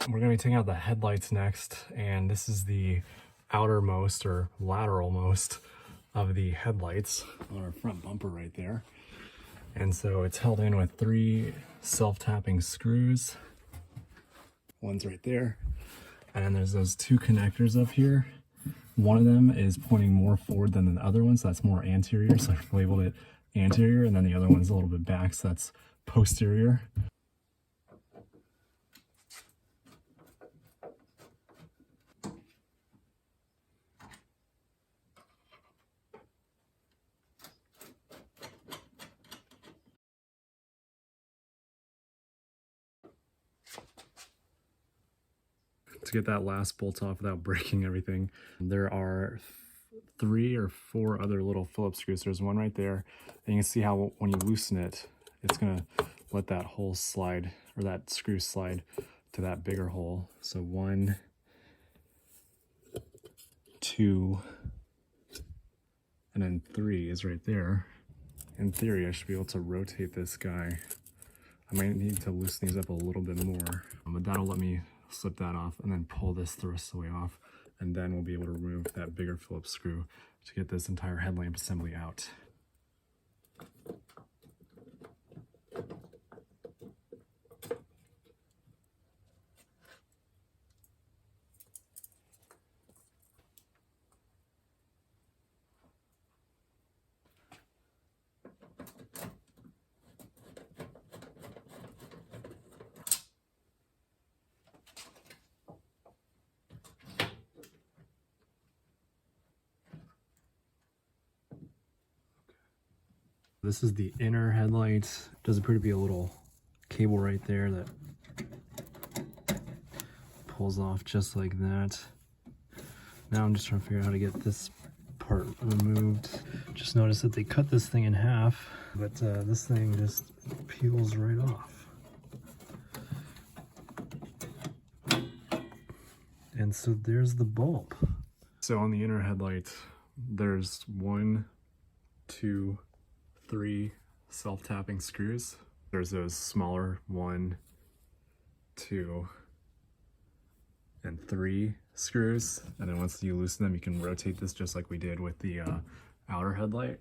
We're going to be taking out the headlights next, and this is the outermost or lateralmost of the headlights on our front bumper right there. And so it's held in with 3 self-tapping screws. One's right there. And then there's those 2 connectors up here. One of them is pointing more forward than the other one, so that's more anterior, so I've labeled it anterior, and then the other one's a little bit back, so that's posterior. To get that last bolt off without breaking everything, there are 3 or 4 other little Phillips screws. There's one right there, and you can see how when you loosen it, it's gonna let that hole slide, or that screw slide to that bigger hole. So 1, 2, and then 3 is right there. In theory, I should be able to rotate this guy. I might need to loosen these up a little bit more, but that'll let me slip that off and then pull this the rest of the way off, and then we'll be able to remove that bigger Phillips screw to get this entire headlamp assembly out. This is the inner headlight. Does appear to be a little cable right there that pulls off just like that. Now I'm just trying to figure out how to get this part removed. Just noticed that they cut this thing in half, but this thing just peels right off. And so there's the bulb. So on the inner headlight, there's 1, 2, 3 self-tapping screws. There's those smaller 1, 2, and 3 screws. And then once you loosen them, you can rotate this just like we did with the outer headlight.